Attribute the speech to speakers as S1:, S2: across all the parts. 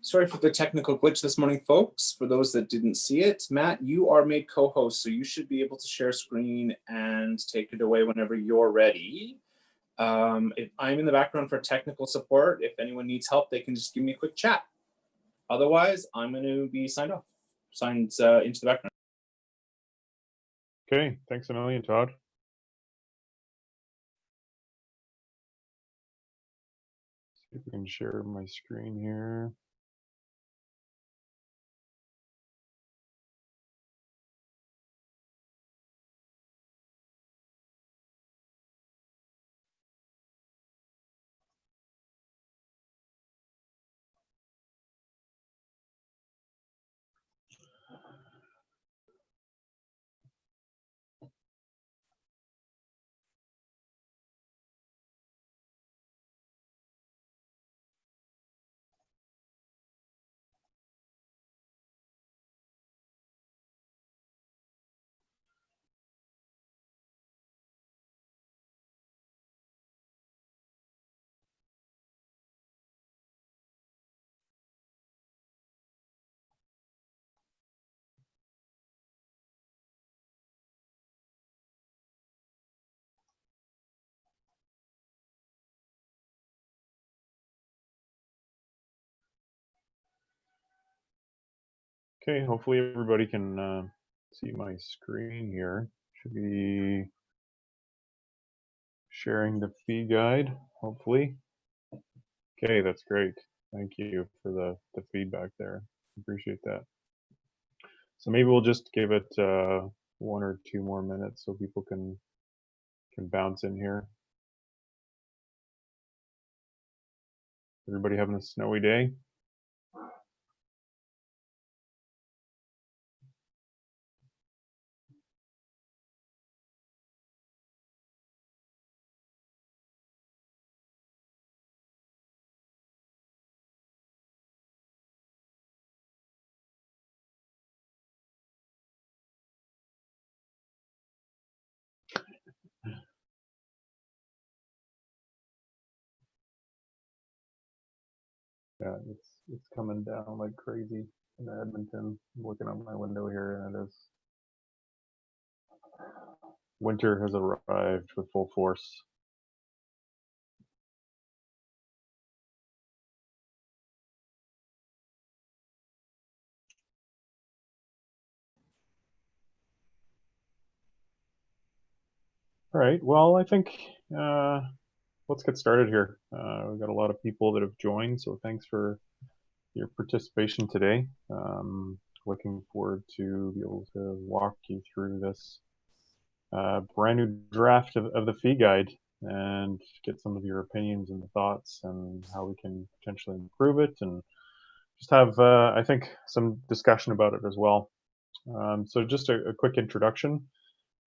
S1: Sorry for the technical glitch this morning, folks. For those that didn't see it, Matt, you are made co-host, so you should be able to share screen and take it away whenever you're ready. If I'm in the background for technical support, if anyone needs help, they can just give me a quick chat. Otherwise, I'm going to be signed into the background.
S2: Okay, thanks a million, Todd. See if we can share my screen here. Okay, hopefully everybody can see my screen here. Should be sharing the fee guide, hopefully. Okay, that's great. Thank you for the feedback there. Appreciate that. So maybe we'll just give it 1 or 2 more minutes so people can bounce in here. Everybody having a snowy day? Yeah, it's coming down like crazy in Edmonton. I'm looking out my window here, and it is winter has arrived with full force. All right. Well, I think let's get started here. We've got a lot of people that have joined, so thanks for your participation today. Looking forward to be able to walk you through this brand new draft of the fee guide and get some of your opinions and thoughts and how we can potentially improve it, and just have, I think, some discussion about it as well. So just a quick introduction.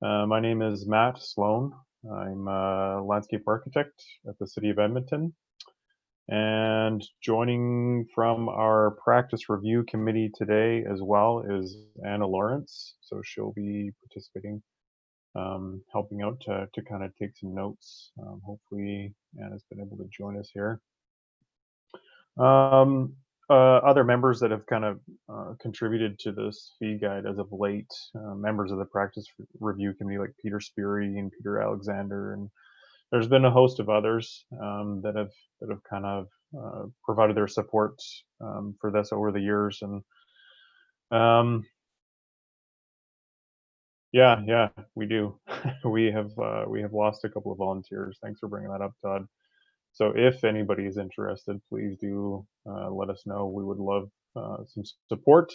S2: My name is Matt Sloan. I'm a landscape architect at the City of Edmonton. And joining from our practice review committee today as well is Anna Lawrence. So she'll be participating, helping out to kind of take some notes. Hopefully Anna's been able to join us here. Other members that have kind of contributed to this fee guide as of late, members of the practice review committee like Peter Speary and Peter Alexander, and there's been a host of others that have kind of provided their support for this over the years, and yeah, we do. we have lost a couple of volunteers. Thanks for bringing that up, Todd. So if anybody is interested, please do let us know. We would love some support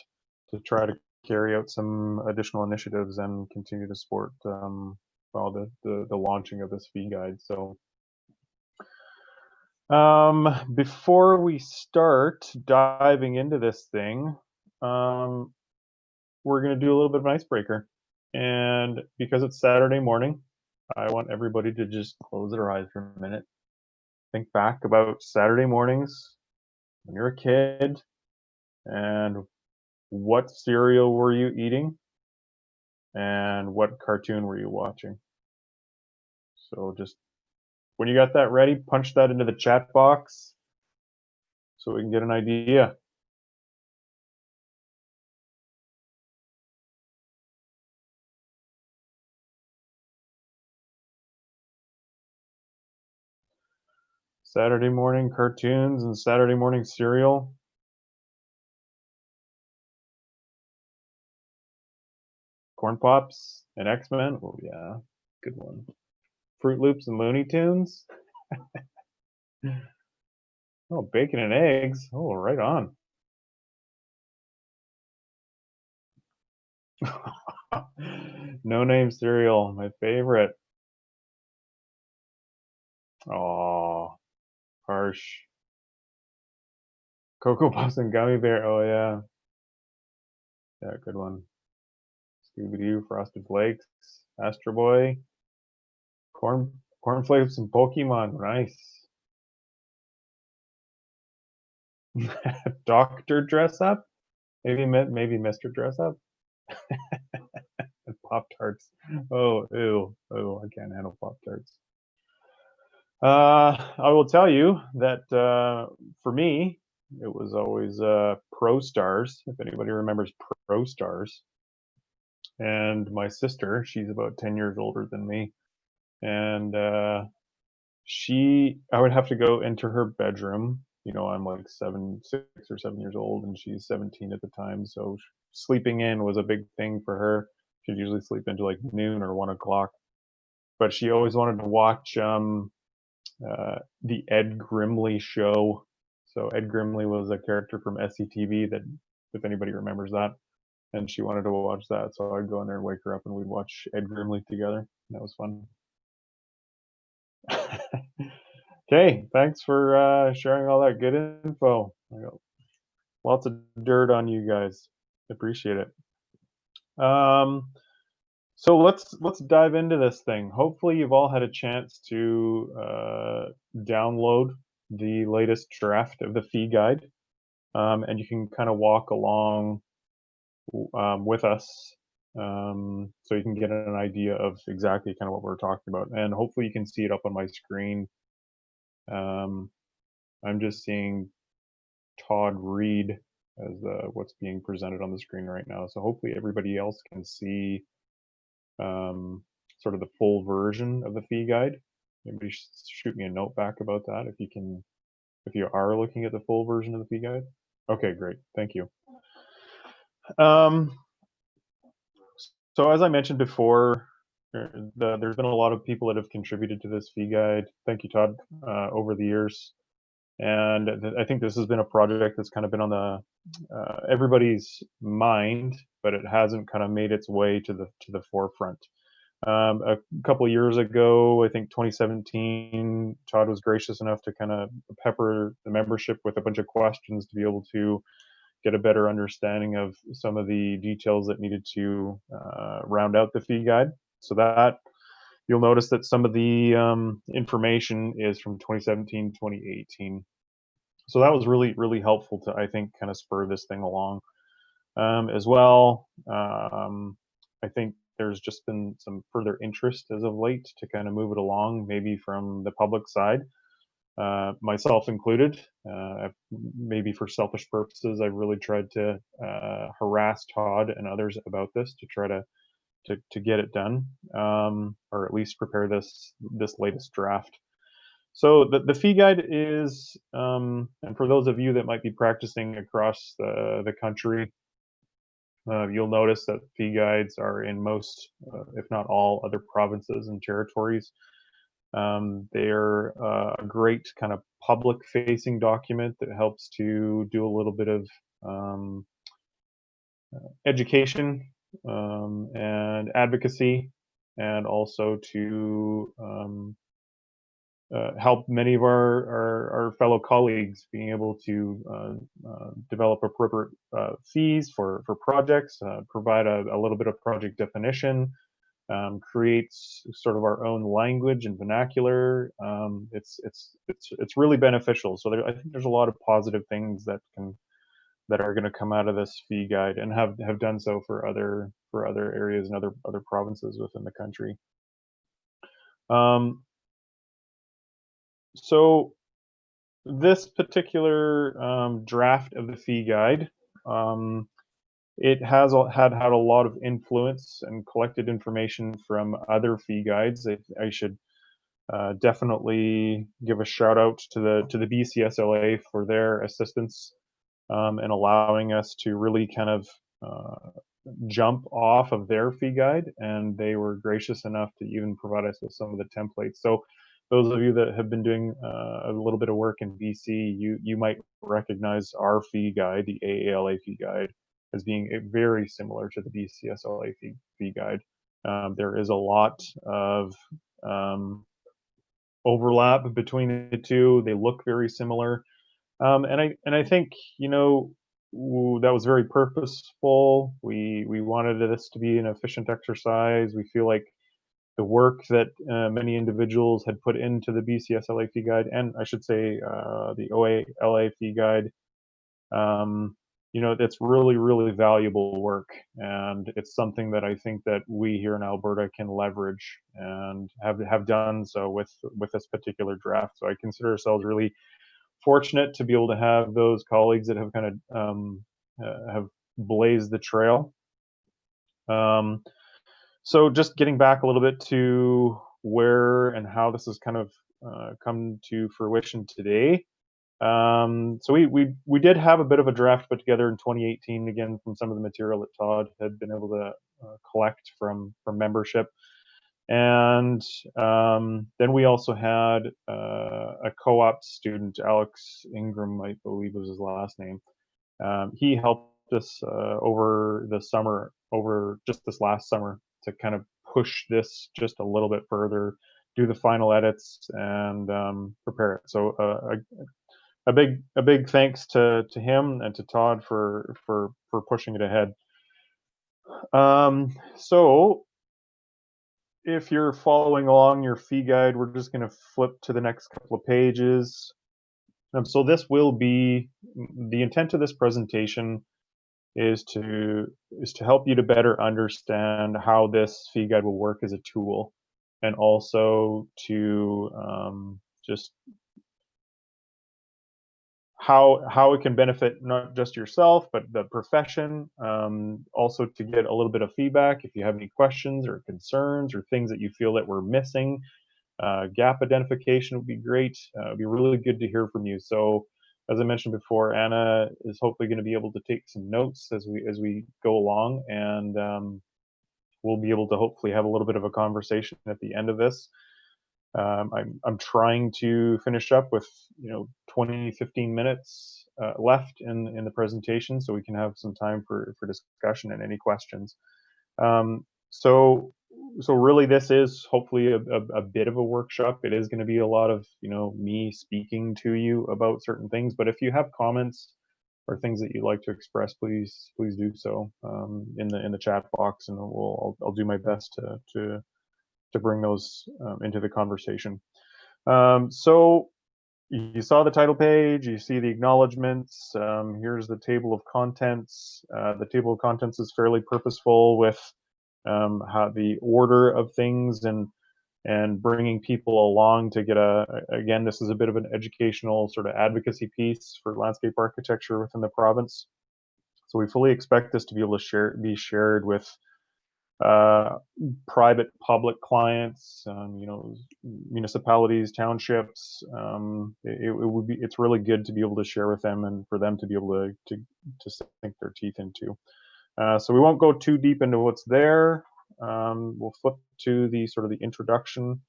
S2: to try to carry out some additional initiatives and continue to support the launching of this fee guide. So before we start diving into this thing, we're going to do a little bit of an icebreaker. And because it's Saturday morning, I want everybody to just close their eyes for a minute. Think back about Saturday mornings when you're a kid, and what cereal were you eating, and what cartoon were you watching? So just when you got that ready, punch that into the chat box so we can get an idea. Saturday morning cartoons and Saturday morning cereal. Corn Pops and X-Men. Oh yeah, good one. Fruit Loops and Looney Tunes. Oh, bacon and eggs. Oh, right on. No name cereal, my favorite. Oh, harsh. Cocoa Puffs and Gummy Bear. Oh yeah, yeah, good one. Scooby Doo, Frosted Flakes, Astro Boy, Corn Flakes and Pokemon. Nice. Doctor Dress Up. Maybe Mr. Dress Up. And Pop Tarts. Oh, ew. Oh, I can't handle Pop Tarts. I will tell you that for me, it was always Pro Stars. If anybody remembers Pro Stars, and my sister, she's about 10 years older than me, and I would have to go into her bedroom. You know, I'm like 6 or 7 years old, and she's 17 at the time, so sleeping in was a big thing for her. She'd usually sleep into like noon or 1 o'clock, but she always wanted to watch the Ed Grimley show. So Ed Grimley was a character from SCTV that, if anybody remembers that, and she wanted to watch that. So I'd go in there and wake her up, and we'd watch Ed Grimley together. That was fun. Okay, thanks for sharing all that good info. I got lots of dirt on you guys. Appreciate it. So let's dive into this thing. Hopefully, you've all had a chance to download the latest draft of the fee guide, and you can kind of walk along with us, so you can get an idea of exactly kind of what we're talking about. And hopefully, you can see it up on my screen. I'm just seeing Todd Reed as what's being presented on the screen right now. So hopefully, everybody else can see sort of the full version of the fee guide. Maybe shoot me a note back about that if you are looking at the full version of the fee guide. Okay, great, thank you. So as I mentioned before, there's been a lot of people that have contributed to this fee guide. Thank you, Todd, over the years. And I think this has been a project that's kind of been on the everybody's mind, but it hasn't kind of made its way to the forefront. A couple of years ago, I think 2017, Todd was gracious enough to kind of pepper the membership with a bunch of questions to be able to get a better understanding of some of the details that needed to round out the fee guide. So that you'll notice that some of the information is from 2017, 2018. So that was really, really helpful to, I think, kind of spur this thing along. As well, I think there's just been some further interest as of late to kind of move it along, maybe from the public side, myself included. Maybe for selfish purposes, I've really tried to harass Todd and others about this to try to get it done, or at least prepare this latest draft. So the fee guide is, and for those of you that might be practicing across the country, you'll notice that fee guides are in most, if not all, other provinces and territories. They're a great kind of public-facing document that helps to do a little bit of education and advocacy, and also to help many of our fellow colleagues being able to develop appropriate fees for projects, provide a little bit of project definition, creates sort of our own language and vernacular. It's really beneficial. So I think there's a lot of positive things that are going to come out of this fee guide, and have done so for other areas and other provinces within the country. So this particular draft of the fee guide, it has had a lot of influence and collected information from other fee guides. I should Definitely give a shout out to the BCSLA for their assistance and allowing us to really kind of jump off of their fee guide, and they were gracious enough to even provide us with some of the templates. So those of you that have been doing a little bit of work in BC, you might recognize our fee guide, the AALA fee guide, as being very similar to the BCSLA fee guide. There is a lot of overlap between the two. They look very similar. And I think, that was very purposeful. We wanted this to be an efficient exercise. We feel like the work that many individuals had put into the BCSLA fee guide, and I should say the OALA fee guide, it's really, really valuable work, and it's something that I think that we here in Alberta can leverage and have done so with this particular draft. So I consider ourselves really fortunate to be able to have those colleagues that have kind of have blazed the trail. So just getting back a little bit to where and how this has kind of come to fruition today. So we did have a bit of a draft put together in 2018, again from some of the material that Todd had been able to collect from membership. And then we also had a co-op student, Alex Ingram, I believe was his last name. He helped us over the summer, over just this last summer, to kind of push this just a little bit further, do the final edits, and prepare it. So a big thanks to him and to Todd for pushing it ahead. So if you're following along your fee guide, we're just going to flip to the next couple of pages. So this will be, the intent of this presentation is to help you to better understand how this fee guide will work as a tool, and also to just how it can benefit not just yourself but the profession. Also to get a little bit of feedback if you have any questions or concerns or things that you feel that we're missing. Gap identification would be great. It'd be really good to hear from you. So as I mentioned before, Anna is hopefully going to be able to take some notes as we go along, and we'll be able to hopefully have a little bit of a conversation at the end of this. I'm trying to finish up with 15 minutes left in the presentation, so we can have some time for discussion and any questions. So really, this is hopefully a bit of a workshop. It is going to be a lot of me speaking to you about certain things. But if you have comments or things that you'd like to express, please do so in the chat box, and I'll do my best to bring those into the conversation. So you saw the title page, you see the acknowledgements. Here's the table of contents. The table of contents is fairly purposeful with how the order of things and bringing people along to get again, this is a bit of an educational sort of advocacy piece for landscape architecture within the province. So we fully expect this to be able to be shared with private, public clients, municipalities, townships. It's really good to be able to share with them and for them to be able to sink their teeth into. So we won't go too deep into what's there. We'll flip to the sort of the introduction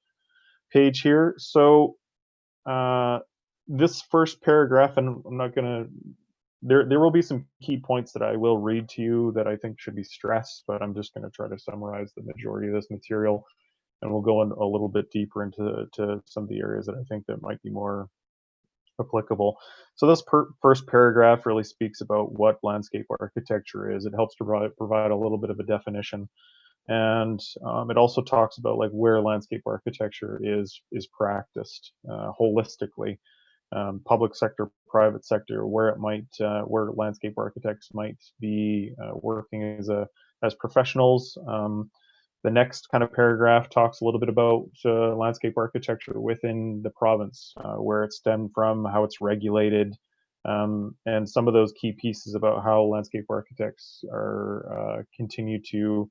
S2: page here. So this first paragraph, and I'm not gonna, there will be some key points that I will read to you that I think should be stressed, but I'm just gonna try to summarize the majority of this material, and we'll go in a little bit deeper into some of the areas that I think that might be more applicable. So this first paragraph really speaks about what landscape architecture is. It helps to provide a little bit of a definition, and it also talks about like where landscape architecture is practiced holistically, public sector, private sector, where it might where landscape architects might be working as professionals. The next kind of paragraph talks a little bit about landscape architecture within the province, where it stemmed from, how it's regulated, and some of those key pieces about how landscape architects are continue to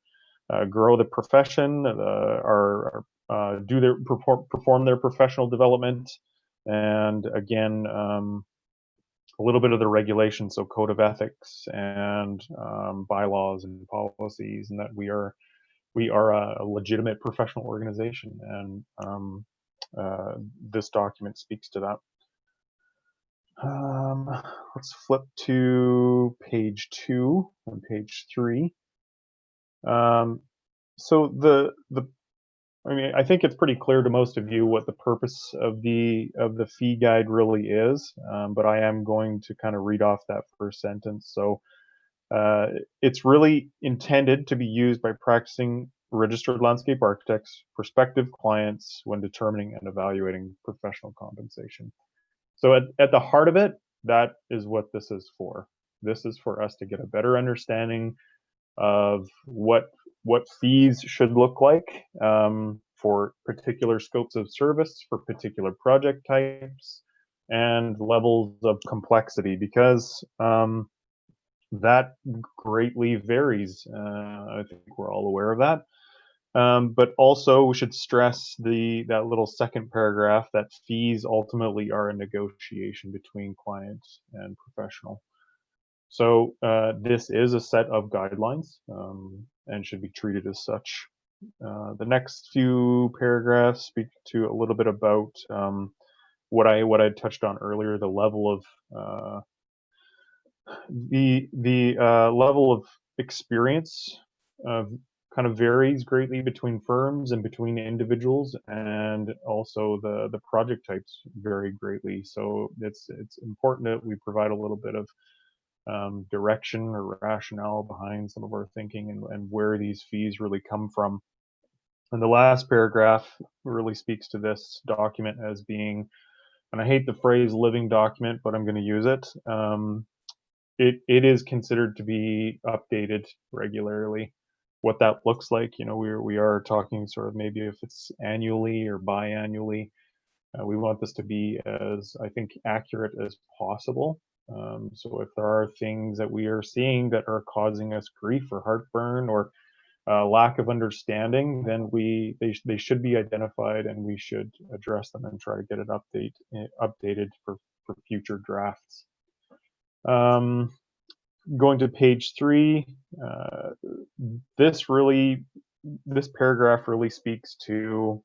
S2: grow the profession, are perform their professional development, and again, a little bit of the regulations, so code of ethics and bylaws and policies, and that we are a legitimate professional organization, and this document speaks to that. Let's flip to page 2 and page 3. So I mean, I think it's pretty clear to most of you what the purpose of the fee guide really is, but I am going to kind of read off that first sentence. So it's really intended to be used by practicing registered landscape architects, prospective clients, when determining and evaluating professional compensation. So at the heart of it, that is what this is for. This is for us to get a better understanding of what fees should look like for particular scopes of service, for particular project types, and levels of complexity, because that greatly varies. I think we're all aware of that. But also, we should stress that little second paragraph, that fees ultimately are a negotiation between client and professional. So this is a set of guidelines and should be treated as such. The next few paragraphs speak to a little bit about what I touched on earlier, the level of level of experience kind of varies greatly between firms and between individuals, and also the project types vary greatly. So it's important that we provide a little bit of direction or rationale behind some of our thinking, and where these fees really come from. And the last paragraph really speaks to this document as being, and I hate the phrase living document, but I'm going to use it. It is considered to be updated regularly. What that looks like, we are talking sort of maybe if it's annually or biannually. We want this to be as, I think, accurate as possible. So if there are things that we are seeing that are causing us grief or heartburn or lack of understanding, then they should be identified, and we should address them and try to get it updated for future drafts. Going to page 3, this paragraph really speaks to,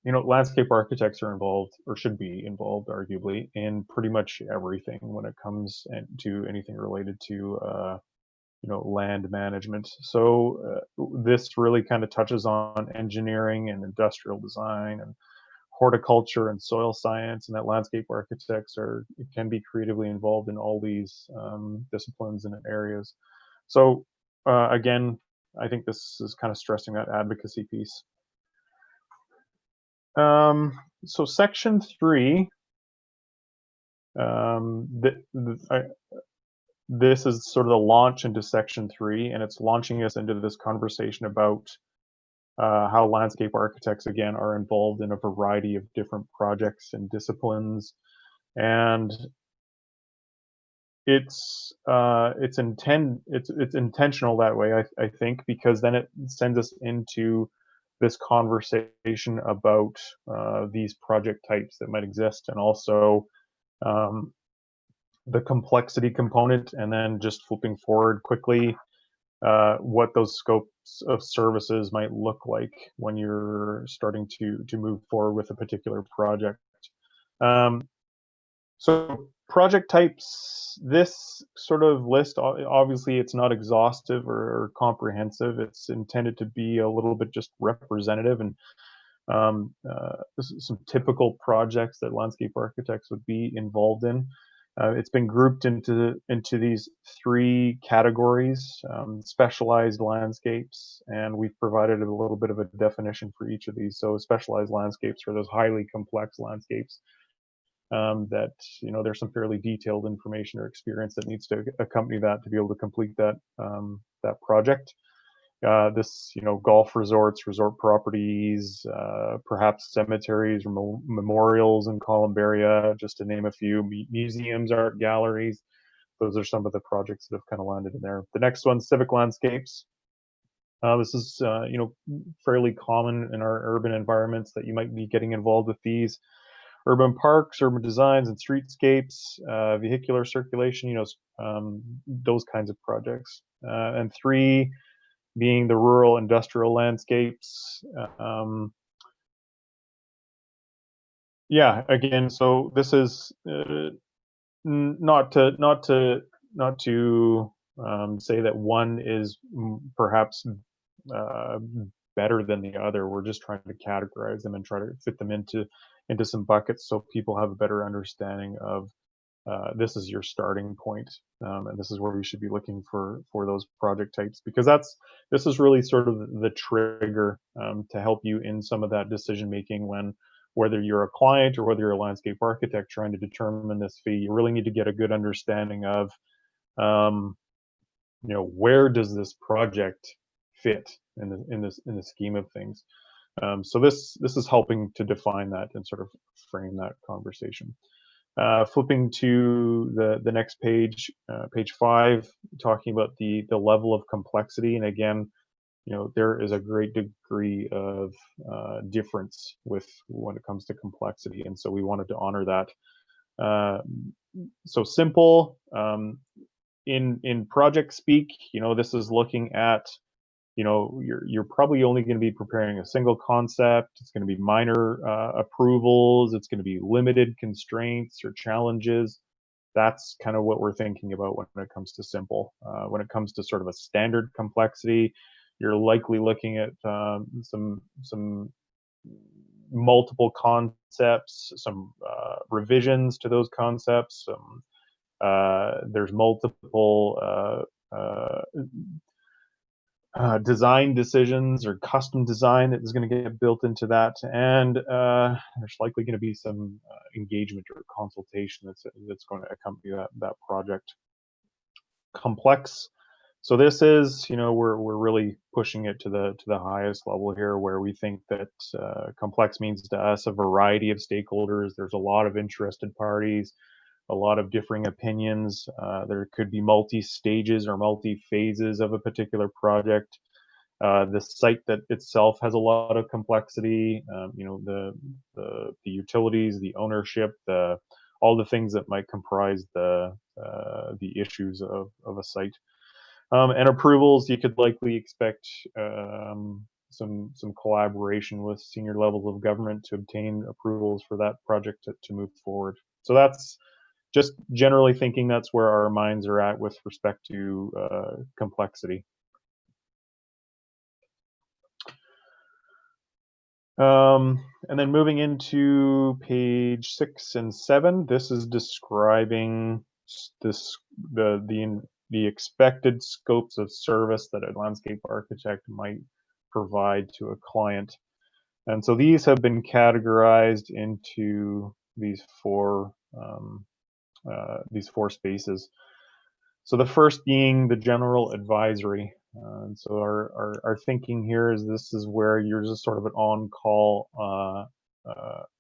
S2: landscape architects are involved, or should be involved, arguably, in pretty much everything when it comes to anything related to, land management. So this really kind of touches on engineering and industrial design and horticulture and soil science, and that landscape architects can be creatively involved in all these disciplines and areas. So again, I think this is kind of stressing that advocacy piece. So section 3, this is sort of the launch into section 3, and it's launching us into this conversation about how landscape architects, again, are involved in a variety of different projects and disciplines. And it's intentional that way, I think, because then it sends us into this conversation about these project types that might exist, and also the complexity component, and then just flipping forward quickly, what those scopes of services might look like when you're starting to move forward with a particular project. So project types, this sort of list, obviously it's not exhaustive or comprehensive. It's intended to be a little bit just representative, and some typical projects that landscape architects would be involved in. It's been grouped into these 3 categories: specialized landscapes, and we've provided a little bit of a definition for each of these. So specialized landscapes are those highly complex landscapes that, there's some fairly detailed information or experience that needs to accompany that to be able to complete that project. This, golf resorts, resort properties, perhaps cemeteries or memorials in Columbaria, just to name a few, museums, art galleries. Those are some of the projects that have kind of landed in there. The next one, civic landscapes. This is, fairly common in our urban environments that you might be getting involved with these urban parks, urban designs and streetscapes, vehicular circulation, those kinds of projects. And 3 being the rural industrial landscapes. Yeah, again, so this is not to say that one is perhaps uh, better than the other. We're just trying to categorize them and try to fit them into some buckets so people have a better understanding of this is your starting point, and this is where we should be looking for those project types, because this is really sort of the trigger to help you in some of that decision making when, whether you're a client or whether you're a landscape architect trying to determine this fee, you really need to get a good understanding of um, where does this project fit in the scheme of things. So this is helping to define that and sort of frame that conversation. Flipping to the next page, page 5, talking about the level of complexity, and again, there is a great degree of difference with when it comes to complexity, and so we wanted to honor that. So simple, in project speak, this is looking at, you're probably only going to be preparing a single concept. It's going to be minor approvals. It's going to be limited constraints or challenges. That's kind of what we're thinking about when it comes to simple. When it comes to sort of a standard complexity, you're likely looking at some multiple concepts, some revisions to those concepts. There's multiple design decisions or custom design that is going to get built into that, and there's likely going to be some engagement or consultation that's going to accompany that project. Complex. So this is, we're really pushing it to the highest level here, where we think that complex means to us a variety of stakeholders. There's a lot of interested parties, a lot of differing opinions. There could be multi-stages or multi-phases of a particular project. The site that itself has a lot of complexity. The utilities, the ownership, all the things that might comprise the issues of a site. And approvals, you could likely expect some collaboration with senior levels of government to obtain approvals for that project to move forward. So that's just generally thinking that's where our minds are at with respect to complexity. And then moving into page 6 and 7, this is describing the expected scopes of service that a landscape architect might provide to a client. And so these have been categorized into these four spaces. So the first being the general advisory. And so our thinking here is this is where you're just sort of an on-call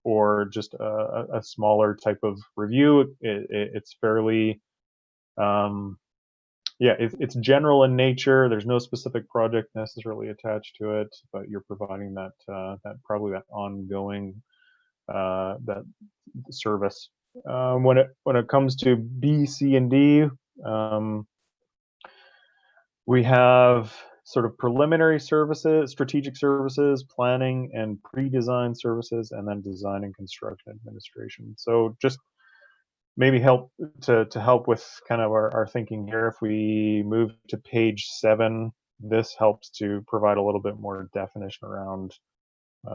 S2: or just a smaller type of review. It's fairly, it's general in nature. There's no specific project necessarily attached to it, but you're providing that probably that ongoing that service. When it comes to B, C, and D, we have sort of preliminary services, strategic services, planning and pre-design services, and then design and construction administration. So just maybe help with kind of our thinking here. If we move to page 7, this helps to provide a little bit more definition around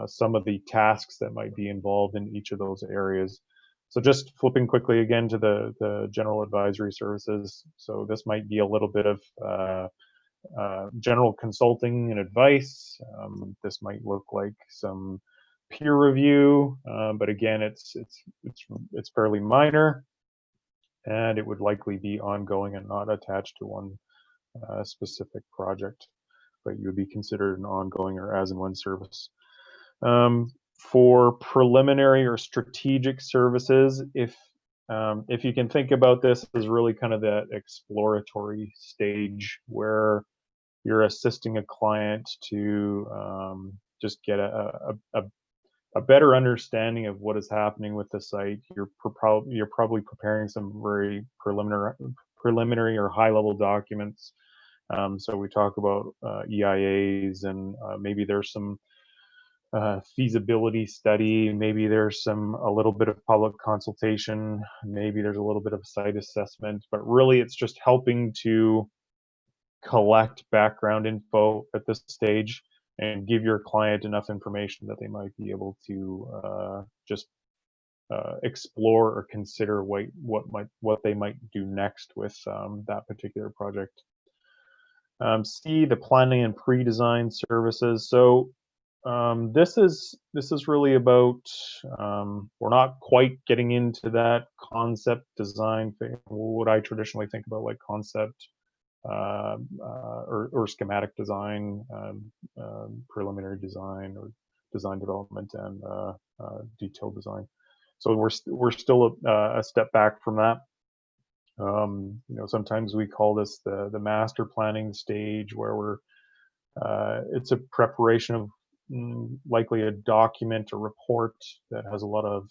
S2: some of the tasks that might be involved in each of those areas. So just flipping quickly again to the general advisory services. So this might be a little bit of general consulting and advice. This might look like some peer review, but again, it's fairly minor, and it would likely be ongoing and not attached to one specific project, but you would be considered an ongoing or as and when service. For preliminary or strategic services, if you can think about this as really kind of that exploratory stage where you're assisting a client to just get a better understanding of what is happening with the site. You're probably preparing some very preliminary or high level documents. So we talk about EIAs, and maybe there's some feasibility study, maybe there's a little bit of public consultation, maybe there's a little bit of site assessment, but really it's just helping to collect background info at this stage and give your client enough information that they might be able to just explore or consider what they might do next with that particular project. C, the planning and pre-design services. So this is really about, we're not quite getting into that concept design thing, what I traditionally think about, like concept or schematic design, preliminary design, or design development, and detailed design. So we're still a step back from that. Sometimes we call this the master planning stage, where it's a preparation of likely a document, a report that has a lot of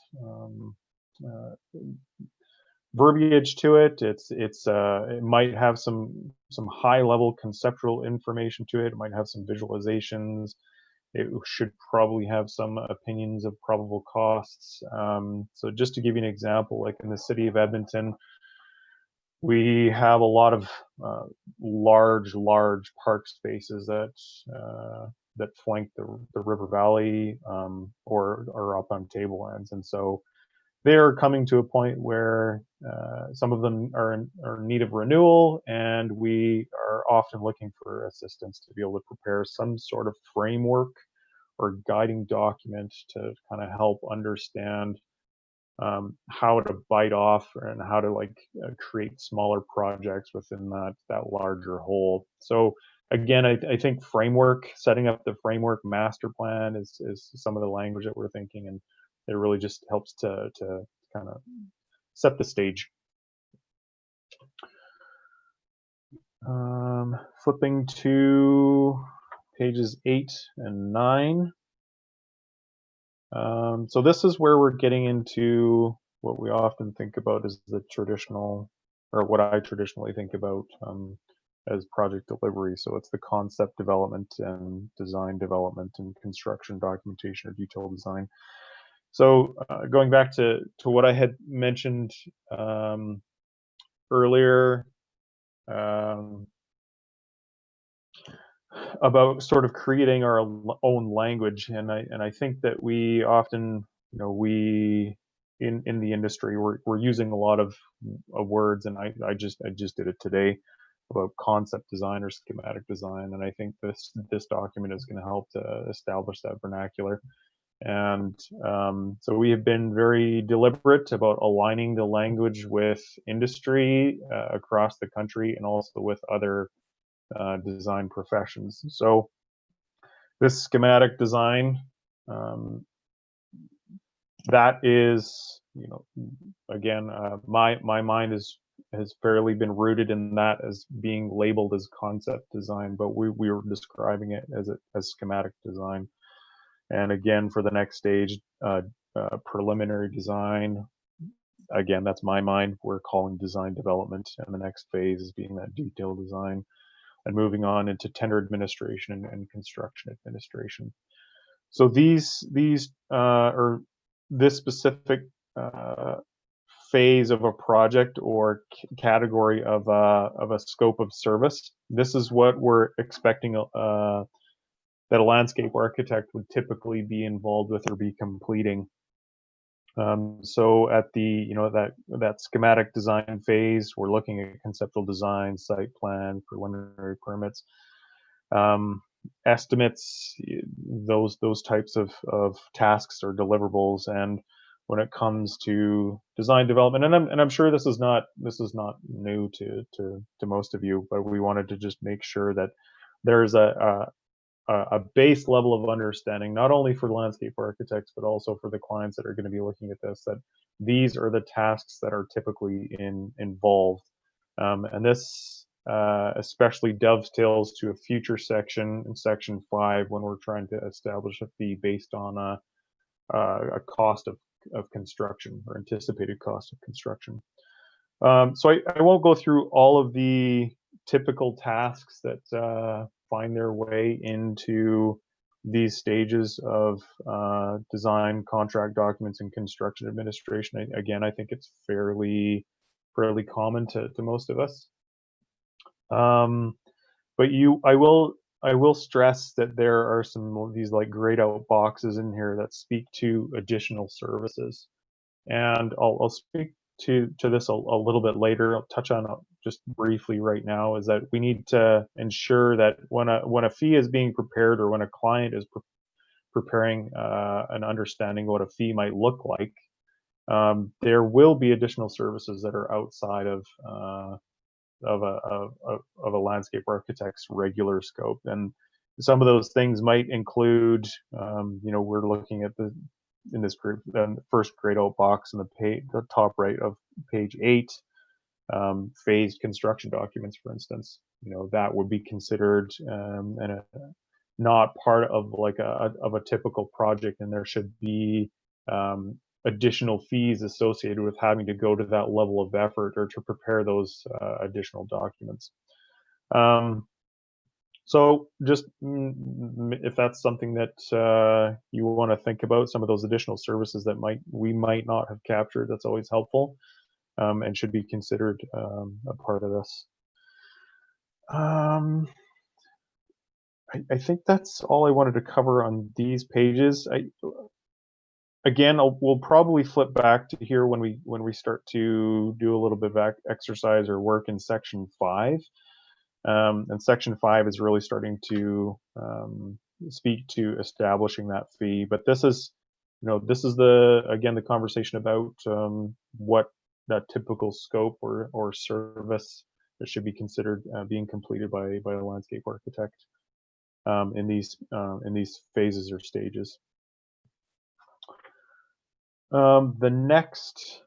S2: verbiage to it. It might have some high level conceptual information to it. It might have some visualizations. It should probably have some opinions of probable costs. So just to give you an example, like in the city of Edmonton, we have a lot of large park spaces that flank the river valley, or up on tablelands, and so they're coming to a point where some of them are in need of renewal, and we are often looking for assistance to be able to prepare some sort of framework or guiding document to kind of help understand how to bite off and how to create smaller projects within that larger whole. So again, I think setting up the framework master plan is some of the language that we're thinking, and it really just helps to kind of set the stage. Flipping to pages 8 and 9. So this is where we're getting into what we often think about as the traditional, or what I traditionally think about as project delivery. So it's the concept development and design development and construction documentation or detailed design. So going back to what I had mentioned earlier, about sort of creating our own language, and I think that we often, we in the industry, we're using a lot of words, and I just did it today about concept design or schematic design, and I think this document is going to help to establish that vernacular. And so we have been very deliberate about aligning the language with industry across the country, and also with other design professions. So this schematic design, that is, again, my mind has fairly been rooted in that as being labeled as concept design, but we were describing it as schematic design. And again, for the next stage, preliminary design, again, that's my mind, we're calling design development, and the next phase is being that detailed design, and moving on into tender administration and construction administration. So these or this specific phase of a project or category of a scope of service, this is what we're expecting that a landscape architect would typically be involved with or be completing. So at the that schematic design phase, we're looking at conceptual design, site plan, preliminary permits, estimates, those types of tasks or deliverables. And when it comes to design development, and I'm sure this is not new to most of you, but we wanted to just make sure that there's a base level of understanding, not only for landscape architects, but also for the clients that are going to be looking at this, that these are the tasks that are typically involved. And this especially dovetails to a future section in section 5 when we're trying to establish a fee based on a cost of construction or anticipated cost of construction. So I won't go through all of the typical tasks that find their way into these stages of design, contract documents, and construction administration. Again, I think it's fairly common to most of us. But I will stress that there are some of these like grayed out boxes in here that speak to additional services, and I'll speak to this a little bit later. I'll touch on it just briefly right now. Is that we need to ensure that when a fee is being prepared, or when a client is preparing an understanding what a fee might look like, there will be additional services that are outside of a landscape architect's regular scope. And some of those things might include, we're looking at in this group, the first grayed out box in the top right of page 8, phased construction documents, for instance. That would be considered not part of like a typical project, and there should be additional fees associated with having to go to that level of effort or to prepare those additional documents. So just if that's something that you want to think about, some of those additional services that we might not have captured, that's always helpful, and should be considered a part of this. I think that's all I wanted to cover on these pages. Again, we'll probably flip back to here when we start to do a little bit of exercise or work in section 5. And section 5 is really starting to speak to establishing that fee. But this is the conversation about what that typical scope or service that should be considered being completed by a landscape architect in these phases or stages. The next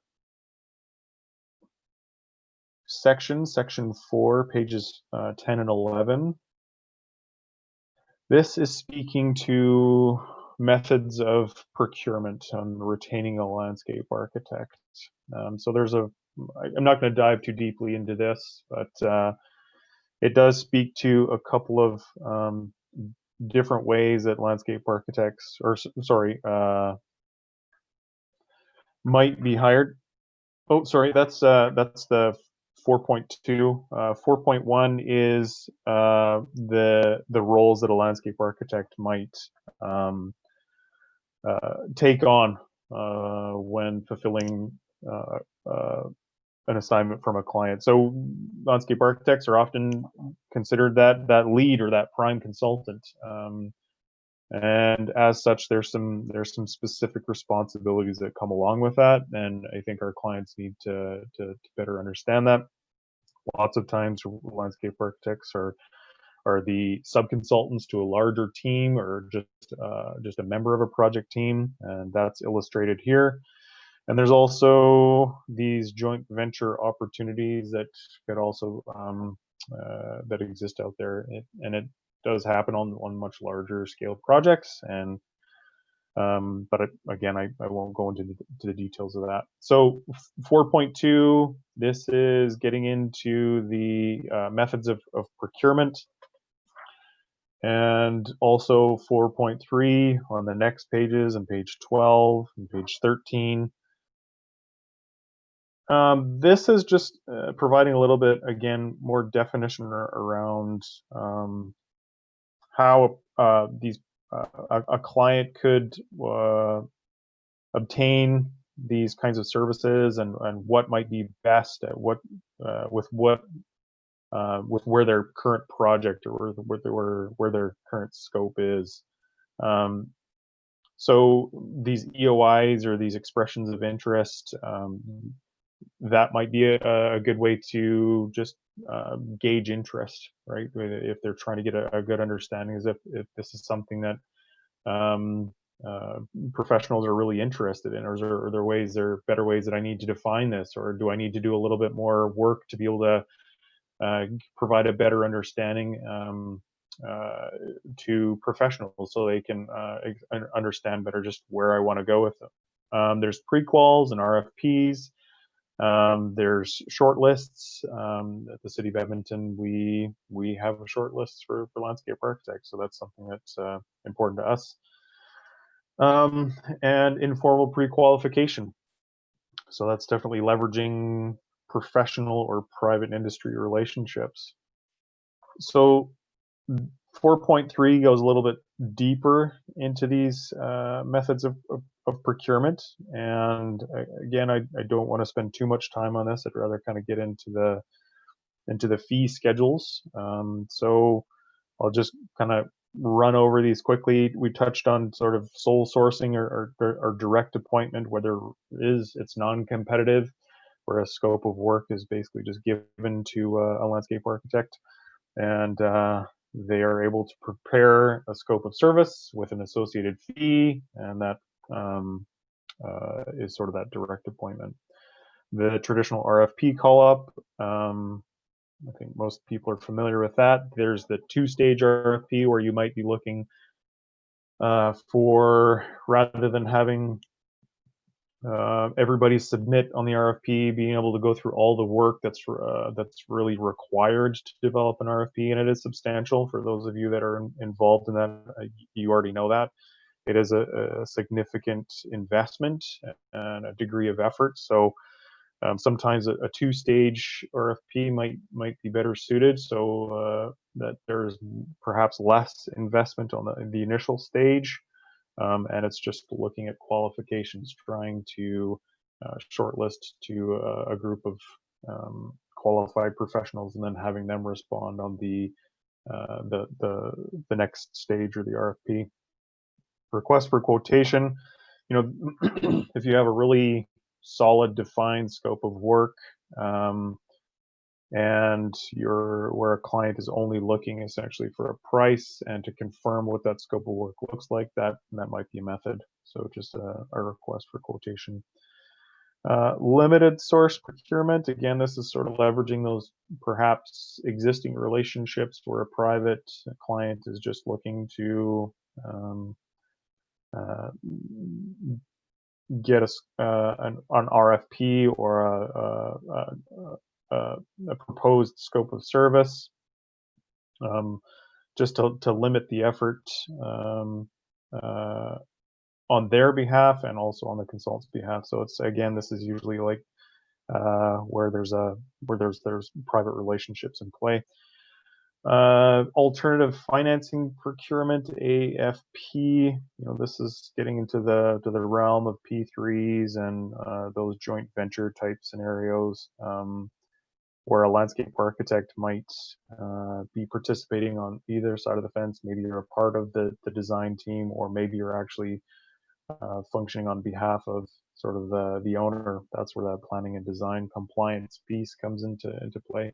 S2: section 4, pages 10 and 11. This is speaking to methods of procurement and retaining a landscape architect. So I'm not going to dive too deeply into this, but it does speak to a couple of different ways that landscape architects, might be hired. Oh, sorry, that's the 4.2. 4.1 is the roles that a landscape architect might take on when fulfilling an assignment from a client. So landscape architects are often considered that lead or that prime consultant. And as such, there's some specific responsibilities that come along with that, and I think our clients need to better understand that. Lots of times, landscape architects are the sub-consultants to a larger team, or just a member of a project team, and that's illustrated here. And there's also these joint venture opportunities that could also that exist out there, and it does happen on much larger scale projects. And but again, I won't go into the details of that. So 4.2, this is getting into the methods of procurement, and also 4.3 on the next pages, and page 12 and page 13. This is just providing a little bit, again, more definition around how a client could obtain these kinds of services, and what might be best at what with where their current project or where their current scope is. So these EOIs, or these expressions of interest, that might be a good way to just gauge interest, right? If they're trying to get a good understanding, as if this is something that professionals are really interested in, or are there better ways that I need to define this, or do I need to do a little bit more work to be able to provide a better understanding to professionals so they can understand better just where I want to go with them. There's pre-quals and RFPs. There's short lists. At the City of Edmonton, we have a short list for landscape architects, so that's something that's important to us. And informal pre-qualification. So that's definitely leveraging professional or private industry relationships. So 4.3 goes a little bit deeper into these methods of procurement. And again, I don't want to spend too much time on this. I'd rather kind of get into the fee schedules. So I'll just kind of run over these quickly. We touched on sort of sole sourcing or direct appointment, whether it's non-competitive, where a scope of work is basically just given to a landscape architect, and they are able to prepare a scope of service with an associated fee, and that is sort of that direct appointment. The traditional RFP call-up, I think most people are familiar with that. There's the two-stage RFP where you might be looking for, rather than having everybody submit on the RFP, being able to go through all the work that's really required to develop an RFP, and it is substantial. For those of you that are involved in that, you already know that. It is a significant investment and a degree of effort. So sometimes a two-stage RFP might be better suited, so that there's perhaps less investment on the initial stage, and it's just looking at qualifications, trying to shortlist to a group of qualified professionals, and then having them respond on the next stage or the RFP. Request for quotation. If you have a really solid defined scope of work, and where a client is only looking essentially for a price and to confirm what that scope of work looks like, that might be a method. So just a request for quotation. Limited source procurement. Again, this is sort of leveraging those perhaps existing relationships where a private client is just looking to get an RFP or a proposed scope of service, just to limit the effort on their behalf and also on the consultant's behalf. So it's, again, this is usually like where there's private relationships in play. Alternative financing procurement, AFP. This is getting into the realm of P3s and those joint venture type scenarios, where a landscape architect might be participating on either side of the fence. Maybe you're a part of the design team, or maybe you're actually functioning on behalf of sort of the owner. That's where that planning and design compliance piece comes into play,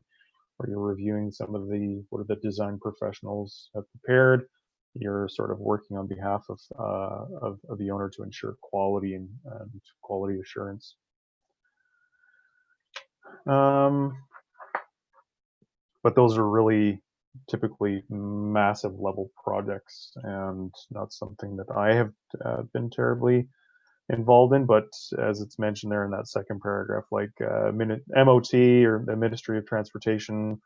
S2: where you're reviewing some of what the design professionals have prepared. You're sort of working on behalf of the owner to ensure quality and quality assurance. But those are really typically massive level projects, and not something that I have been terribly involved in. But as it's mentioned there in that second paragraph, like MOT or the Ministry of Transportation,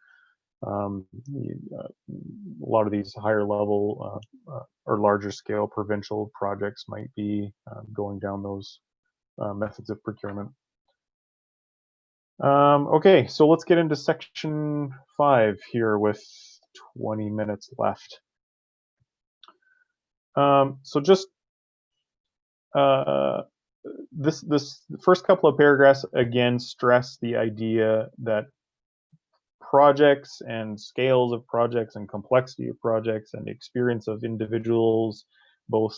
S2: a lot of these higher level or larger scale provincial projects might be going down those methods of procurement. Okay, so let's get into section 5 here with 20 minutes left. So just this first couple of paragraphs again stress the idea that projects and scales of projects and complexity of projects and the experience of individuals, both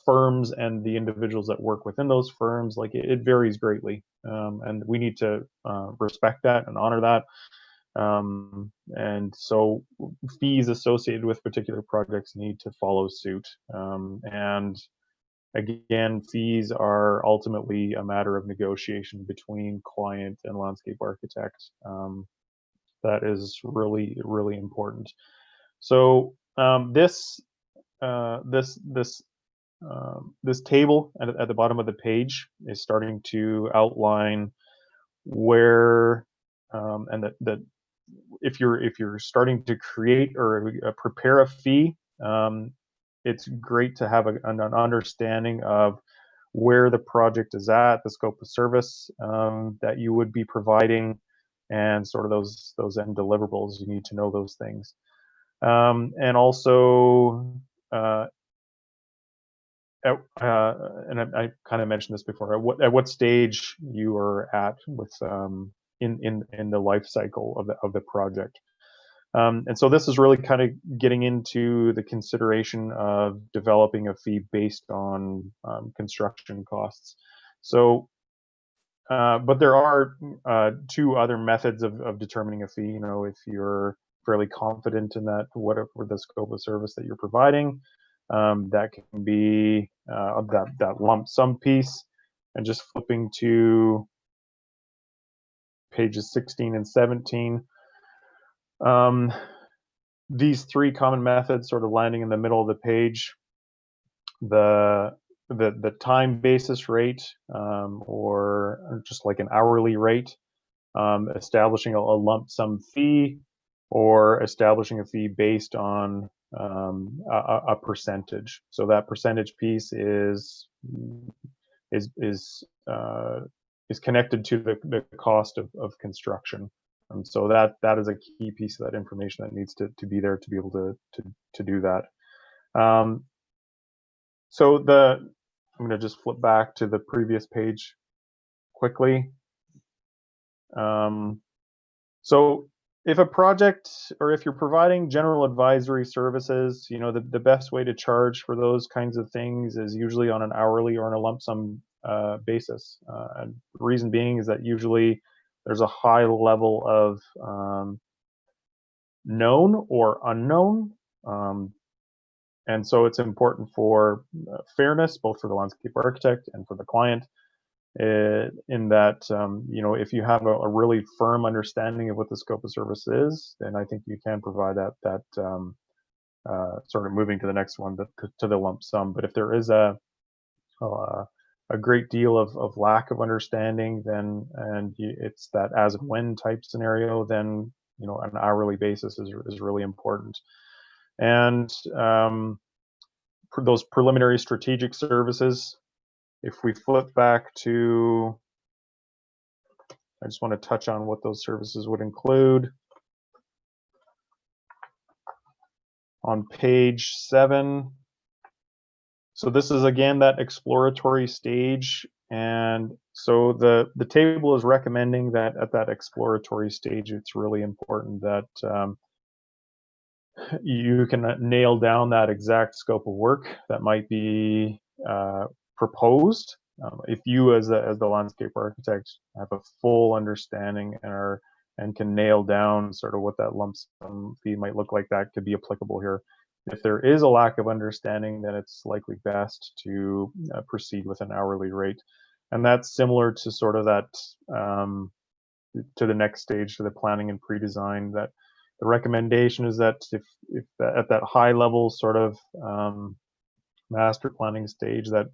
S2: firms and the individuals that work within those firms, like it varies greatly, and we need to respect that and honor that. And so fees associated with particular projects need to follow suit. And again, fees are ultimately a matter of negotiation between client and landscape architect. That is really, really important. So this table at the bottom of the page is starting to outline where and that if you're starting to create or prepare a fee, it's great to have an understanding of where the project is at, the scope of service that you would be providing, and sort of those end deliverables. You need to know those things, and also. And I kind of mentioned this before. At what stage you are at with in the life cycle of the project, and so this is really kind of getting into the consideration of developing a fee based on construction costs. So, but there are two other methods of determining a fee. If you're fairly confident in that whatever the scope of service that you're providing. That can be that lump sum piece, and just flipping to pages 16 and 17. These three common methods sort of landing in the middle of the page. The time basis rate, or just like an hourly rate, establishing a lump sum fee, or establishing a fee based on a percentage. So that percentage piece is connected to the cost of construction. And so that is a key piece of that information that needs to be there to be able to do that. So I'm going to just flip back to the previous page quickly. So if a project, or if you're providing general advisory services, the best way to charge for those kinds of things is usually on an hourly or on a lump sum basis. And the reason being is that usually there's a high level of known or unknown. And so it's important for fairness, both for the landscape architect and for the client, in that, if you have a really firm understanding of what the scope of service is, then I think you can provide that sort of moving to the next one, to the lump sum. But if there is a great deal of lack of understanding, then it's that as and when type scenario, then an hourly basis is really important. And for those preliminary strategic services, if we flip back to, I just want to touch on what those services would include. On page 7, so this is again that exploratory stage, and so the table is recommending that at that exploratory stage, it's really important that you can nail down that exact scope of work that might be proposed. If you, as the landscape architect, have a full understanding and can nail down sort of what that lump sum fee might look like, that could be applicable here. If there is a lack of understanding, then it's likely best to proceed with an hourly rate, and that's similar to sort of that to the next stage, to the planning and pre-design. That the recommendation is that if at that high level sort of master planning stage, that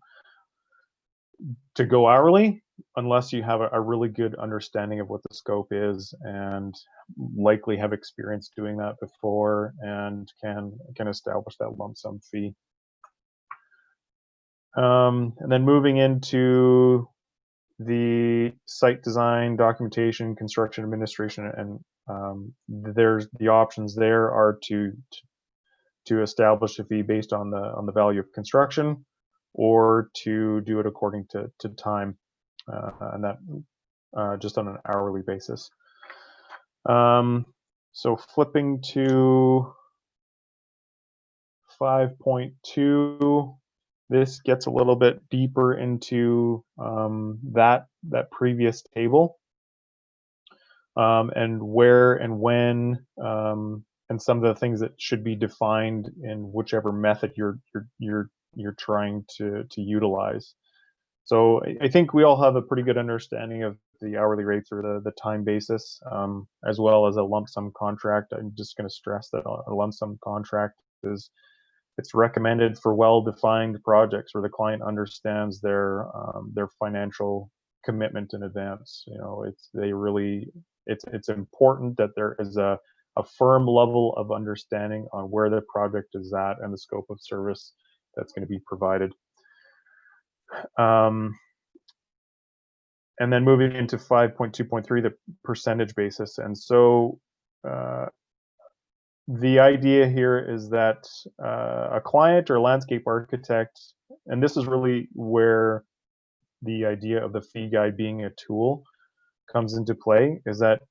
S2: to go hourly, unless you have a really good understanding of what the scope is and likely have experience doing that before and can establish that lump sum fee. And then moving into the site design, documentation, construction administration, and there's the options there are to establish a fee based on the value of construction, or to do it according to time, and that just on an hourly basis. So flipping to 5.2, this gets a little bit deeper into that previous table, and where and when, and some of the things that should be defined in whichever method you're you're trying to utilize. So I think we all have a pretty good understanding of the hourly rates or the time basis, as well as a lump sum contract. I'm just going to stress that a lump sum contract is it's recommended for well-defined projects where the client understands their financial commitment in advance. You know, it's important that there is a firm level of understanding on where the project is at and the scope of service that's going to be provided. And then moving into 5.2.3, the percentage basis. And so the idea here is that a client or landscape architect, and this is really where the idea of the fee guide being a tool comes into play, is that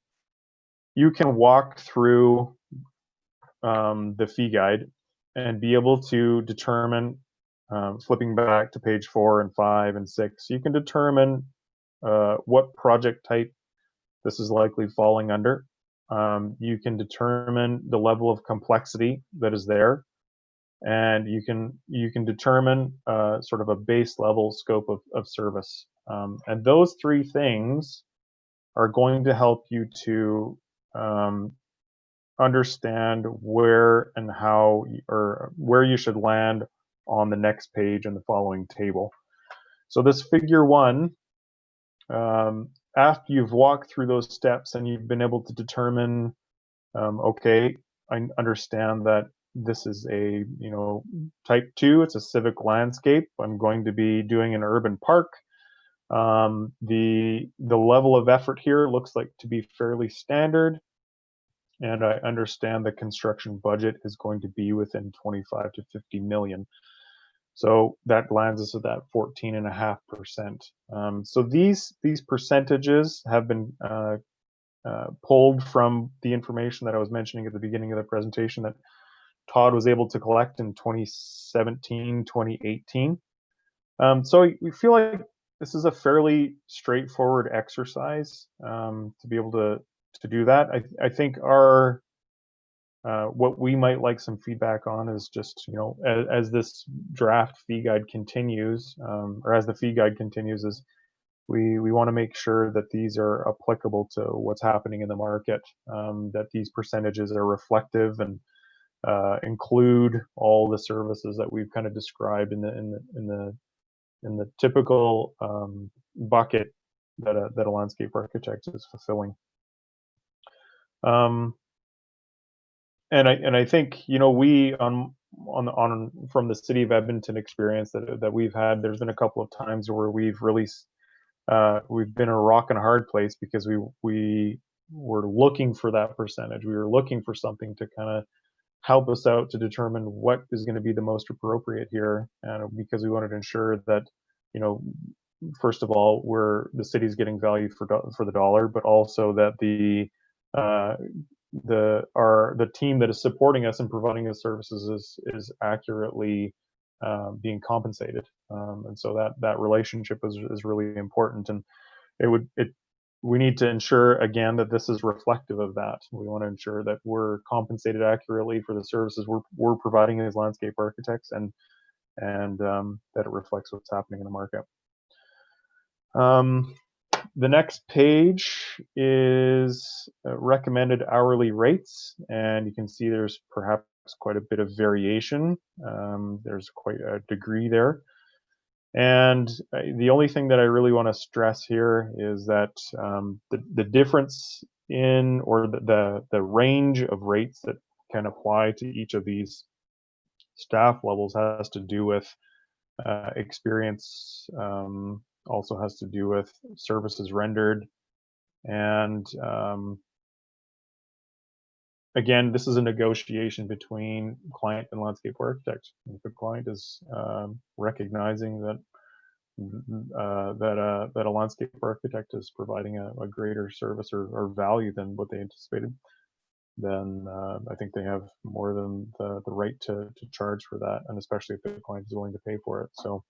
S2: you can walk through the fee guide and be able to determine, flipping back to page 4 and 5 and 6, you can determine what project type this is likely falling under. You can determine the level of complexity that is there, and you can determine sort of a base level scope of service. And those three things are going to help you to understand where and how, or where you should land on the next page in the following table. So this figure 1, after you've walked through those steps and you've been able to determine, okay, I understand that this is a, type 2, it's a civic landscape. I'm going to be doing an urban park. The level of effort here looks like to be fairly standard, and I understand the construction budget is going to be within 25 to 50 million. So that lands us at that 14.5%. So these percentages have been pulled from the information that I was mentioning at the beginning of the presentation that Todd was able to collect in 2017, 2018. So we feel like this is a fairly straightforward exercise to be able to do that. I think our what we might like some feedback on is just, as this draft fee guide continues, or as the fee guide continues, is we want to make sure that these are applicable to what's happening in the market, that these percentages are reflective and include all the services that we've kind of described in the typical bucket that a landscape architect is fulfilling. And I think, we on from the city of Edmonton experience that we've had, there's been a couple of times where we've really we've been a rock and a hard place because we were looking for that percentage. We were looking for something to kind of help us out to determine what is going to be the most appropriate here, and because we wanted to ensure that, first of all, the city's getting value for the dollar, but also that the team that is supporting us and providing us services is accurately being compensated, and so that relationship is really important, and we need to ensure again that this is reflective of that. We want to ensure that we're compensated accurately for the services we're providing as landscape architects, and that it reflects what's happening in the market. The next page is recommended hourly rates, and you can see there's perhaps quite a bit of variation. There's quite a degree there. And the only thing that I really want to stress here is that the difference in, or the range of rates that can apply to each of these staff levels has to do with experience, also has to do with services rendered. And again, this is a negotiation between client and landscape architect. If the client is recognizing that that a landscape architect is providing a greater service or value than what they anticipated, then I think they have more than the right to charge for that, and especially if the client is willing to pay for it. So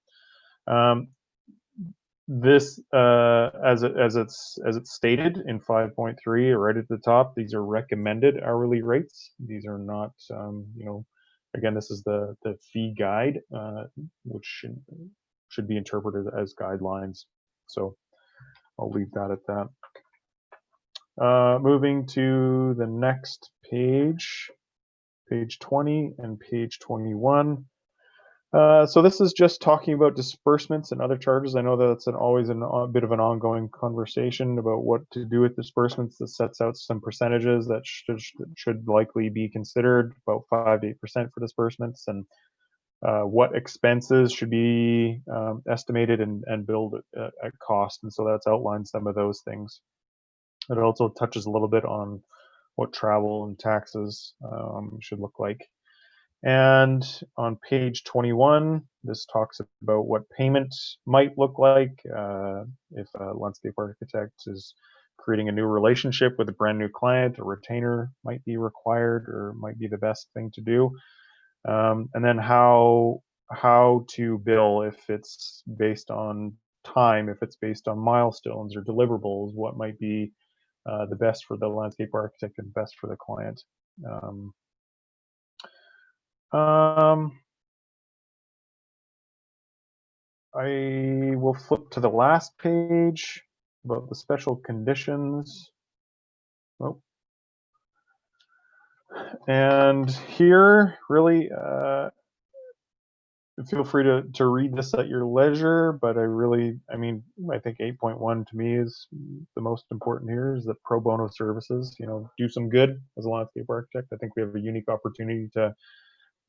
S2: this, as it's stated in 5.3, right at the top, these are recommended hourly rates. These are not, again, this is the fee guide, which should be interpreted as guidelines. So I'll leave that at that. Moving to the next page, page 20 and page 21. So this is just talking about disbursements and other charges. I know that it's always a bit of an ongoing conversation about what to do with disbursements. That sets out some percentages that should likely be considered, about 5 to 8% for disbursements, and what expenses should be estimated and billed at cost. And so that's outlined some of those things. It also touches a little bit on what travel and taxes should look like. And on page 21, this talks about what payment might look like if a landscape architect is creating a new relationship with a brand new client. A retainer might be required or might be the best thing to do. And then how to bill if it's based on time, if it's based on milestones or deliverables, what might be the best for the landscape architect and best for the client. I will flip to the last page about the special conditions. Oh. And here, really, feel free to read this at your leisure, but I think 8.1 to me is the most important here, is that pro bono services, do some good as a landscape architect. I think we have a unique opportunity to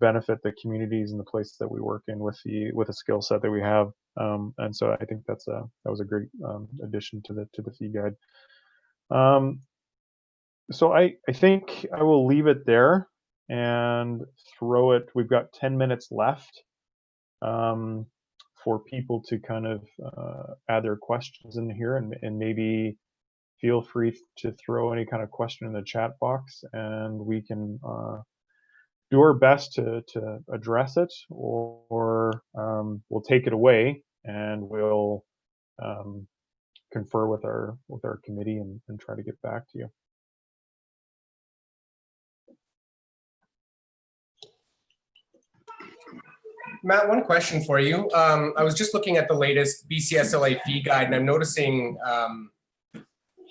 S2: benefit the communities and the places that we work in with a skill set that we have, and so I think that was a great addition to the fee guide. So I think I will leave it there and throw it. We've got 10 minutes left for people to kind of add their questions in here, and maybe feel free to throw any kind of question in the chat box, and we can do our best to address it, or we'll take it away and we'll confer with our committee and try to get back to you.
S3: Matt, one question for you. I was just looking at the latest BCSLA fee guide, and I'm noticing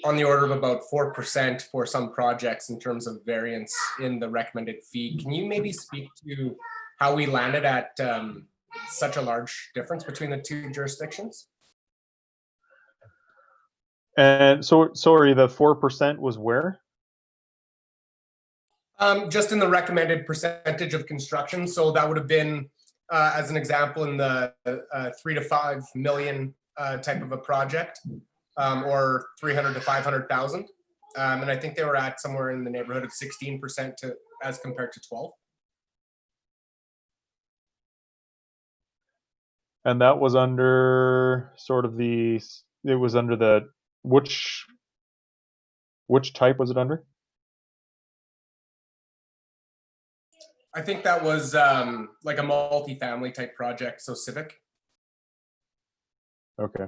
S3: on the order of about 4% for some projects in terms of variance in the recommended fee. Can you maybe speak to how we landed at such a large difference between the two jurisdictions?
S2: And so, sorry, the 4% was where?
S3: Just in the recommended percentage of construction. So that would have been, as an example, in the 3 to 5 million type of a project, or 300 to 500,000. And I think they were at somewhere in the neighborhood of 16% as compared to 12.
S2: And that was under sort of which type was it under?
S3: I think that was like a multi-family type project, so civic.
S2: Okay.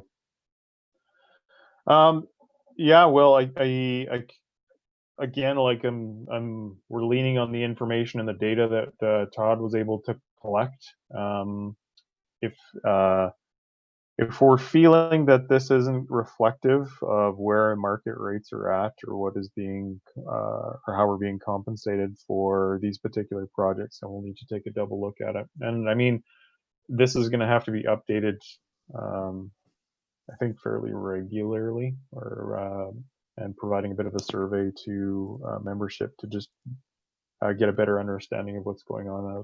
S2: Yeah, well, I again, like we're leaning on the information and the data that Todd was able to collect. If we're feeling that this isn't reflective of where market rates are at, or what is being or how we're being compensated for these particular projects, then we'll need to take a double look at it. And I mean, this is going to have to be updated, I think, fairly regularly, or and providing a bit of a survey to membership to just get a better understanding of what's going on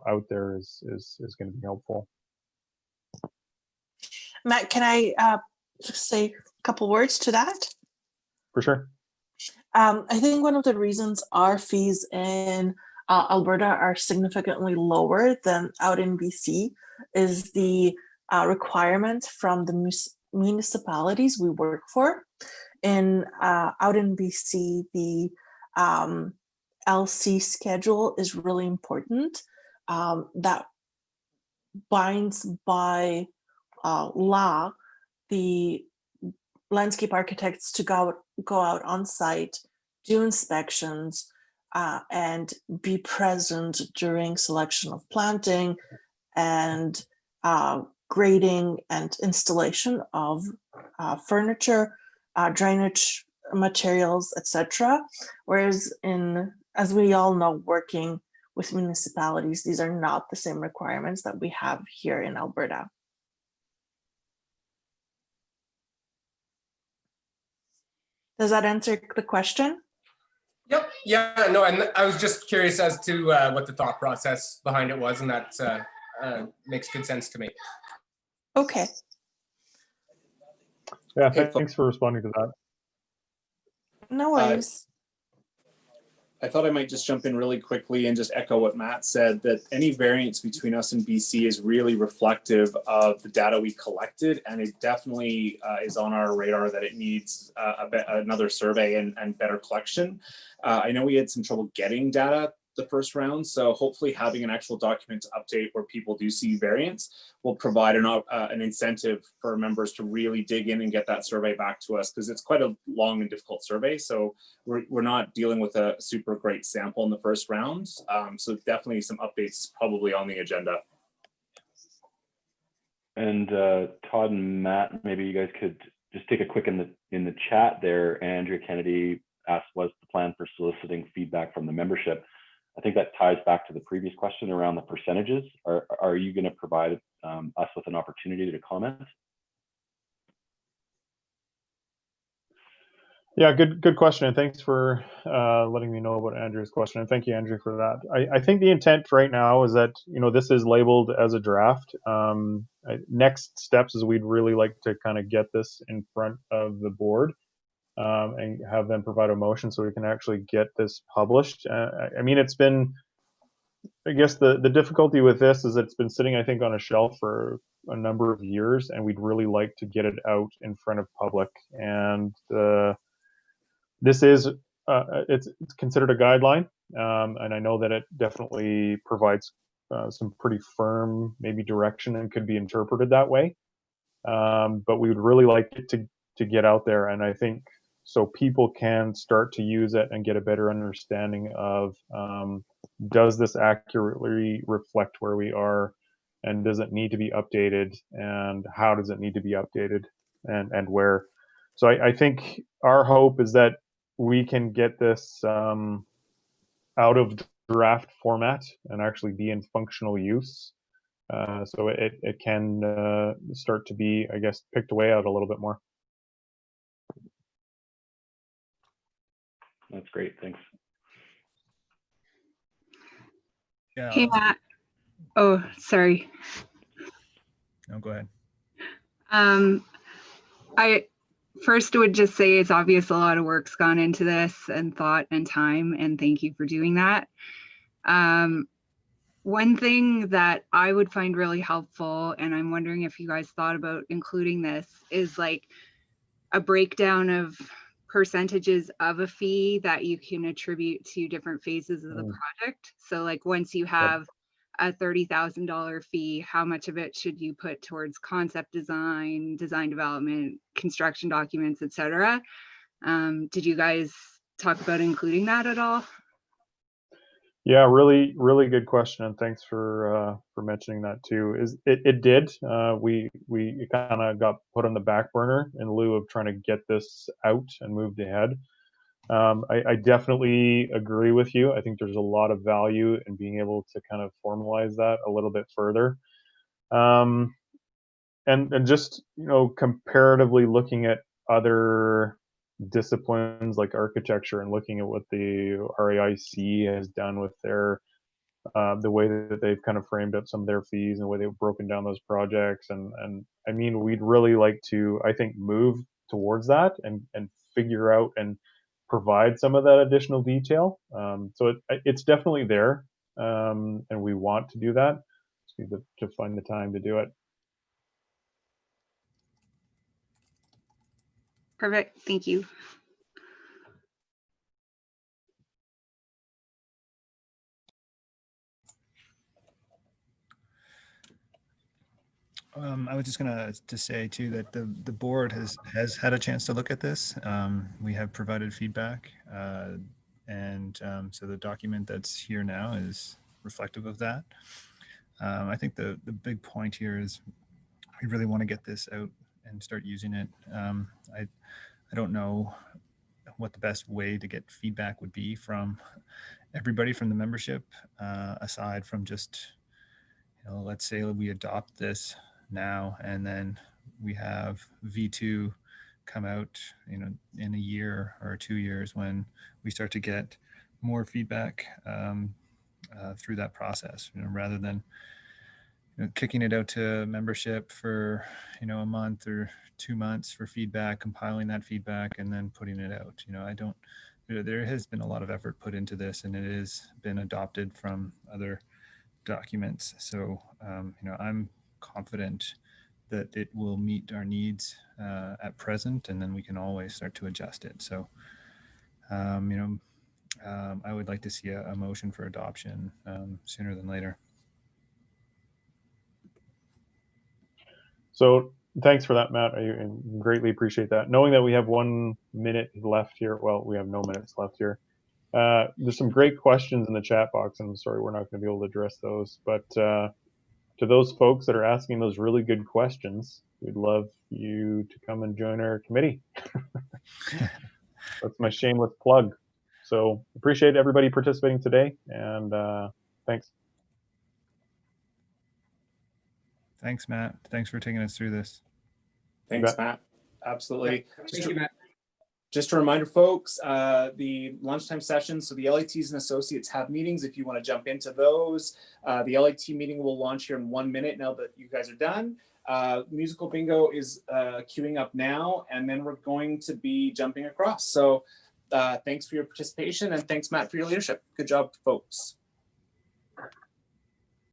S2: out there is going to be helpful.
S4: Matt, can I say a couple words to that?
S2: For sure.
S4: I think one of the reasons our fees in Alberta are significantly lower than out in BC is the requirement from the municipalities we work for. Out in BC, the LC schedule is really important. That binds by law the landscape architects to go out on site, do inspections, and be present during selection of planting and grading and installation of furniture, drainage materials, etc. Whereas as we all know, working with municipalities, these are not the same requirements that we have here in Alberta. Does that answer the question?
S3: Yep. Yeah. No. And I was just curious as to what the thought process behind it was, and that makes good sense to me.
S4: Okay.
S2: Yeah,
S1: Okay,
S2: thanks for responding to that.
S4: No worries.
S1: I thought I might just jump in really quickly and just echo what Matt said, that any variance between us and BC is really reflective of the data we collected, and it definitely is on our radar that it needs another survey and better collection. I know we had some trouble getting data the first round, so hopefully having an actual document to update where people do see variance will provide an incentive for members to really dig in and get that survey back to us, because it's quite a long and difficult survey. So we're not dealing with a super great sample in the first round. So definitely some updates probably on the agenda.
S5: And Todd and Matt, maybe you guys could just take a quick in the chat there. Andrea Kennedy asked, what's the plan for soliciting feedback from the membership? I think that ties back to the previous question around the percentages. Are you going to provide us with an opportunity to comment?
S2: Yeah, good question, and thanks for letting me know about Andrew's question. And thank you, Andrew, for that. I think the intent right now is that this is labeled as a draft. Next steps is we'd really like to kind of get this in front of the board and have them provide a motion so we can actually get this published. I mean, it's been, I guess the difficulty with this is it's been sitting, I think, on a shelf for a number of years, and we'd really like to get it out in front of public. And this is it's considered a guideline, and I know that it definitely provides some pretty firm maybe direction and could be interpreted that way. But we would really like it to get out there, and I think so people can start to use it and get a better understanding of does this accurately reflect where we are, and does it need to be updated, and how does it need to be updated, and where. So I think our hope is that we can get this out of draft format and actually be in functional use. So it can start to be, I guess, picked away out a little bit more.
S5: That's great, thanks.
S6: Yeah.
S7: Hey, Matt. Oh, sorry.
S6: No, go ahead.
S7: I first would just say it's obvious a lot of work's gone into this and thought and time, and thank you for doing that. One thing that I would find really helpful, and I'm wondering if you guys thought about including this, is like a breakdown of percentages of a fee that you can attribute to different phases of the project. So like once you have a $30,000 fee, how much of it should you put towards concept design, design development, construction documents, etc.? Did you guys talk about including that at all?
S2: Yeah, really good question, and thanks for mentioning that too. It did. We kind of got put on the back burner in lieu of trying to get this out and moved ahead. I definitely agree with you. I think there's a lot of value in being able to kind of formalize that a little bit further, and just comparatively looking at other disciplines like architecture and looking at what the RAIC has done with their the way that they've kind of framed up some of their fees and the way they've broken down those projects, and I mean, we'd really like to, I think, move towards that and figure out and provide some of that additional detail. So it's definitely there, and we want to do that. Just need to find the time to do it.
S7: Perfect, thank you.
S6: I was just gonna say too that the board has had a chance to look at this. We have provided feedback. And so the document that's here now is reflective of that. I think the big point here is we really want to get this out and start using it. I don't know what the best way to get feedback would be from everybody from the membership, aside from just, let's say we adopt this now and then we have V2 come out, in a year or 2 years when we start to get more feedback through that process, rather than kicking it out to membership for a month or 2 months for feedback, compiling that feedback, and then putting it out. There has been a lot of effort put into this, and it has been adopted from other documents. So I'm confident that it will meet our needs at present, and then we can always start to adjust it. So I would like to see a motion for adoption sooner than later.
S2: So thanks for that, Matt. I greatly appreciate that. Knowing that we have 1 minute left here, well, we have no minutes left here. There's some great questions in the chat box, and I'm sorry we're not going to be able to address those. But to those folks that are asking those really good questions, we'd love you to come and join our committee. That's my shameless plug. So appreciate everybody participating today, and thanks.
S6: Thanks, Matt. Thanks for taking us through this.
S1: Thanks, Matt. Absolutely.
S3: Thank you, Matt.
S1: Just a reminder, folks, the lunchtime sessions, so the LATs and associates have meetings if you want to jump into those. The LAT meeting will launch here in 1 minute now that you guys are done. Musical bingo is queuing up now, and then we're going to be jumping across. So thanks for your participation, and thanks, Matt, for your leadership. Good job, folks.